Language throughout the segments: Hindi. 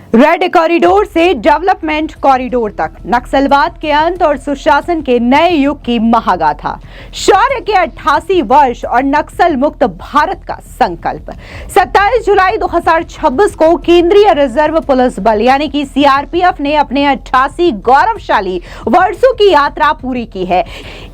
रेड कॉरिडोर से डेवलपमेंट कॉरिडोर तक, नक्सलवाद के अंत और सुशासन के नए युग की महागाथा, शौर्य के 88 वर्ष और नक्सल मुक्त भारत का संकल्प। 27 जुलाई 2026 को केंद्रीय रिजर्व पुलिस बल यानी कि सीआरपीएफ ने अपने 88 गौरवशाली वर्षों की यात्रा पूरी की है।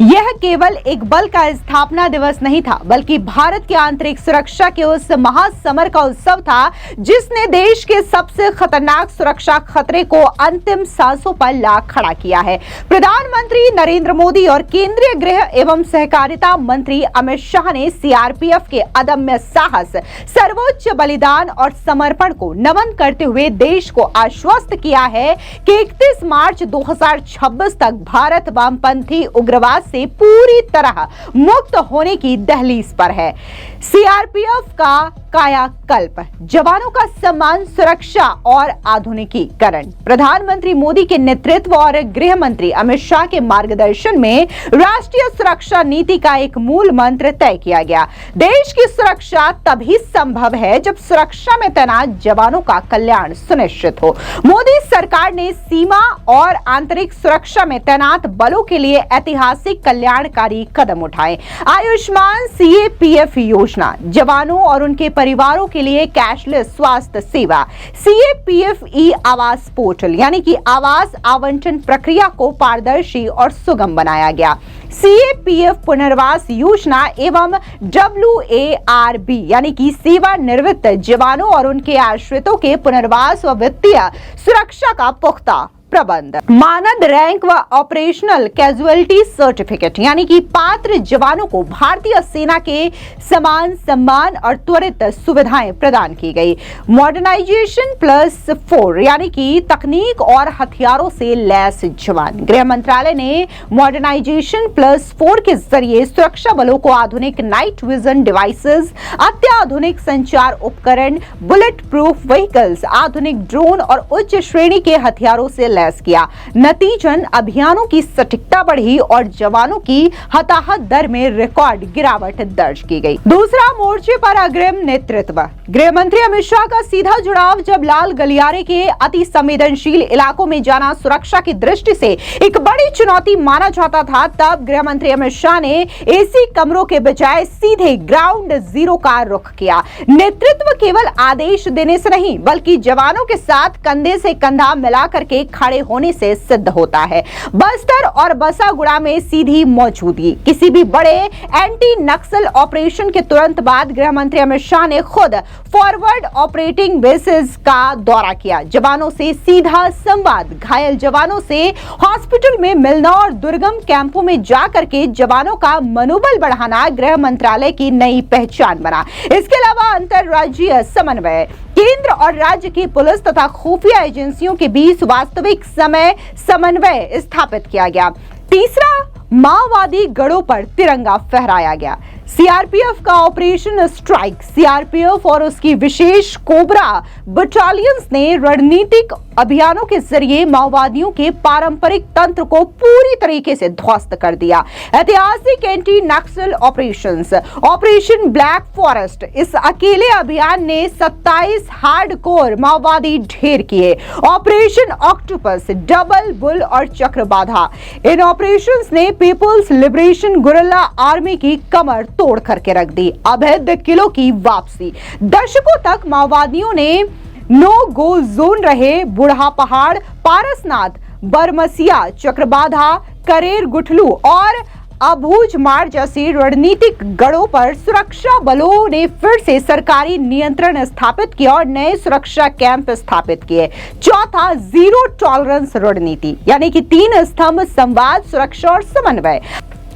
यह केवल एक बल का स्थापना दिवस नहीं था, बल्कि भारत की आंतरिक सुरक्षा के उस महासमर का उत्सव था जिसने देश के सबसे खतरनाक सुरक्षा खतरे को अंतिम सांसों पर ला खड़ा किया है। प्रधानमंत्री नरेंद्र मोदी और केंद्रीय गृह एवं सहकारिता मंत्री अमित शाह ने सीआरपीएफ के अदम्य साहस, सर्वोच्च बलिदान और समर्पण को नमन करते हुए देश को आश्वस्त किया है कि 31 मार्च 2026 तक भारत वामपंथी उग्रवाद से पूरी तरह मुक्त होने की दहलीज पर है। सीआरपीएफ का कायाकल्प, जवानों का सम्मान, सुरक्षा और आधुनिकीकरण। प्रधानमंत्री मोदी के नेतृत्व और गृह मंत्री अमित शाह के मार्गदर्शन में राष्ट्रीय सुरक्षा नीति का एक मूल मंत्र तय किया गया। देश की सुरक्षा तभी संभव है जब सुरक्षा में तैनात जवानों का कल्याण सुनिश्चित हो। मोदी सरकार ने सीमा और आंतरिक सुरक्षा में तैनात बलों के लिए ऐतिहासिक कल्याणकारी कदम उठाए। आयुष्मान सीएपीएफ योजना, जवानों और उनके परिवारों के लिए कैशलेस स्वास्थ्य सेवा, सीएपीएफ ई आवास पोर्टल यानी कि आवास आवंटन प्रक्रिया को पारदर्शी और सुगम बनाया गया। सीएपीएफ पुनर्वास योजना एवं WARB यानी कि सेवानिवृत्त जवानों और उनके आश्रितों के पुनर्वास व वित्तीय सुरक्षा का पुख्ता प्रबंध। मानद रैंक व ऑपरेशनल कैजुअलिटी सर्टिफिकेट यानी कि पात्र जवानों को भारतीय सेना के समान सम्मान और त्वरित सुविधाएं प्रदान की गई। मॉडर्नाइजेशन +4 यानी कि तकनीक और हथियारों से लैस जवान। गृह मंत्रालय ने मॉडर्नाइजेशन +4 के जरिए सुरक्षा बलों को आधुनिक नाइट विजन डिवाइसेस, अत्याधुनिक संचार उपकरण, बुलेट प्रूफ व्हीकल्स, आधुनिक ड्रोन और उच्च श्रेणी के हथियारों से लैस किया। नतीजन अभियानों की सटीकता बढ़ी और जवानों की हताहत दर में रिकॉर्ड गिरावट दर्ज की गई। दूसरा मोर्चे पर अग्रिम नेतृत्व। गृह मंत्री अमित शाह का सीधा जुड़ाव जब लाल गलियारे के अति संवेदनशील इलाकों में जाना सुरक्षा की दृष्टि से एक बड़ी चुनौती माना जाता था, तब गृह मंत्री अमित शाह ने एसी कमरों के बजाय सीधे ग्राउंड जीरो का रुख किया। नेतृत्व केवल आदेश देने से नहीं, बल्कि जवानों के साथ कंधे से कंधा मिलाकर के खड़े होने से सिद्ध होता है। बस्तर और बसागुड़ा में सीधी मौजूदगी। किसी भी बड़े एंटी नक्सल ऑपरेशन के तुरंत बाद गृह मंत्री अमित शाह ने खुद फॉरवर्ड ऑपरेटिंग बेसिस का दौरा किया, जवानों से सीधा संवाद, घायल जवानों से हॉस्पिटल में मिलना और दुर्गम कैंपों में जाकर के जवानों का मनोबल बढ़ाना गृह मंत्रालय की नई पहचान बना। इसके अलावा अंतरराज्यीय समन्वय, केंद्र और राज्य की पुलिस तथा खुफिया एजेंसियों के बीच वास्तविक समय समन्वय स्थापित किया गया। तीसरा, माओवादी गढ़ों पर तिरंगा फहराया गया। सीआरपीएफ का ऑपरेशन स्ट्राइक, सीआरपीएफ और उसकी विशेष कोबरा बटालियंस ने रणनीतिक अभियानों के जरिए माओवादियों के पारंपरिक तंत्र को पूरी तरीके से ध्वस्त कर दिया। ऐतिहासिक एंटी नक्सल ऑपरेशन ब्लैक फॉरेस्ट, इस अकेले अभियान ने 27 हार्डकोर माओवादी ढेर किए। ऑपरेशन ऑक्टोपस, डबल बुल और चक्रबाधा, इन ऑपरेशंस ने पीपुल्स लिबरेशन गुरिल्ला आर्मी की कमर तोड़ करके रख दी। अवैध किलो की वापसी। दशकों तक माओवादियों ने नो गो जोन रहे बुढ़ा पहाड़, पारसनाथ, बरमसिया, चक्रबाधा, करेर गुठलू और अबूझमार जैसी रणनीतिक गढ़ों पर सुरक्षा बलों ने फिर से सरकारी नियंत्रण स्थापित किया और नए सुरक्षा कैंप स्थापित किए। चौथा, जीरो टॉलरेंस रणनीति यानी कि 3 स्तंभ, संवाद, सुरक्षा और समन्वय।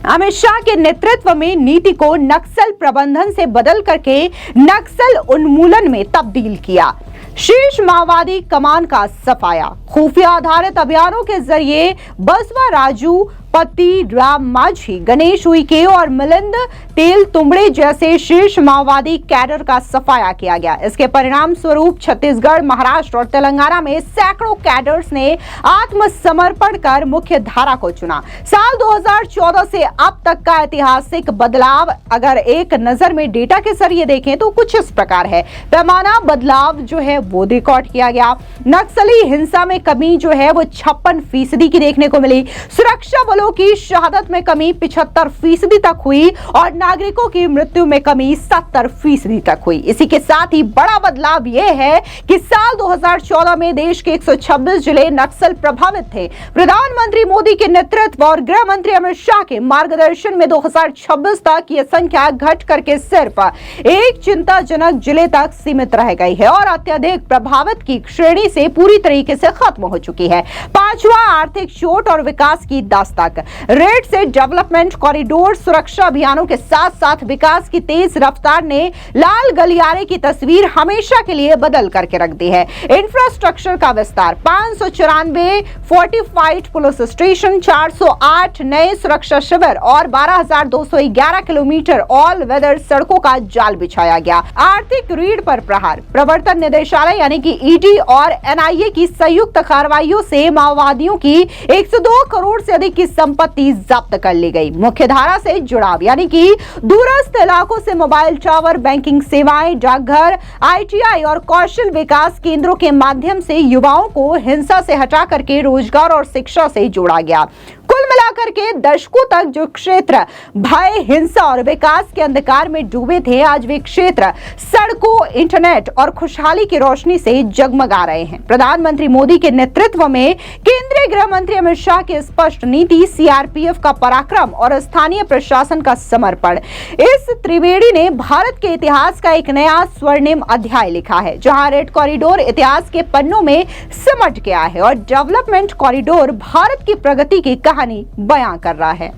अमित शाह के नेतृत्व में नीति को नक्सल प्रबंधन से बदल करके नक्सल उन्मूलन में तब्दील किया। शीर्ष माओवादी कमान का सफाया, खुफिया आधारित अभियानों के जरिए बसवा राजू, पति राम माझी, गणेश उइके और मिलिंद तेल तुंबड़े जैसे शीर्ष माओवादी कैडर का सफाया किया गया। इसके परिणाम स्वरूप छत्तीसगढ़, महाराष्ट्र और तेलंगाना में सैकड़ों कैडर्स ने आत्मसमर्पण कर मुख्य धारा को चुना। साल 2014 से अब तक का ऐतिहासिक बदलाव अगर एक नजर में डेटा के जरिए देखें तो कुछ इस प्रकार है। पैमाना बदलाव जो है वो रिकॉर्ड किया गया। नक्सली हिंसा में कमी जो है वो 56% की देखने को मिली। सुरक्षा बलों की शहादत में कमी 75% तक हुई और नागरिकों की मृत्यु में कमी 70% तक हुई। इसी के साथ ही बड़ा बदलाव यह है कि साल 2014 में देश के 126 जिले नक्सल प्रभावित थे। प्रधानमंत्री मोदी के नेतृत्व और गृह मंत्री अमित शाह के मार्गदर्शन में 2026 तक यह संख्या घट करके सिर्फ एक चिंताजनक जिले तक सीमित रह गई है और अत्यधिक प्रभावित की श्रेणी से पूरी तरीके से खत्म हो चुकी है। पांचवा, आर्थिक चोट और विकास की दास्तक। रेड से डेवलपमेंट कॉरिडोर, सुरक्षा अभियानों के साथ साथ विकास की तेज रफ्तार ने लाल गलियारे की तस्वीर हमेशा के लिए बदल करके रख दी है। इंफ्रास्ट्रक्चर का विस्तार, 594 फोर्टिफाइड पुलिस स्टेशन, 408 नए सुरक्षा शिविर और 12,211 किलोमीटर ऑल वेदर सड़कों का जाल बिछाया गया। आर्थिक रीढ़ पर प्रहार, प्रवर्तन निदेशालय यानी कि ईडी और एनआईए की संयुक्त कार्रवाइयों से माओवादियों की 102 करोड़ से अधिक की संपत्ति जब्त कर ली गई। मुख्यधारा से जुड़ाव यानी कि दूरस्थ इलाकों से मोबाइल टावर, बैंकिंग सेवाएं, डाकघर, आईटीआई और कौशल विकास केंद्रों के माध्यम से युवाओं को हिंसा से हटा करके रोजगार और शिक्षा से जोड़ा गया। कुल मिलाकर के दशकों तक जो क्षेत्र भय, हिंसा और विकास के अंधकार में डूबे थे, आज वे क्षेत्र सड़कों, इंटरनेट और खुशहाली की रोशनी से जगमगा रहे हैं। प्रधानमंत्री मोदी के नेतृत्व में केंद्रीय गृह मंत्री अमित शाह की स्पष्ट नीति, सीआरपीएफ का पराक्रम और स्थानीय प्रशासन का समर्पण, इस त्रिवेणी ने भारत के इतिहास का एक नया स्वर्णिम अध्याय लिखा है, जहां रेड कॉरिडोर इतिहास के पन्नों में सिमट गया है और डेवलपमेंट कॉरिडोर भारत की प्रगति की कहानी बयां कर रहा है।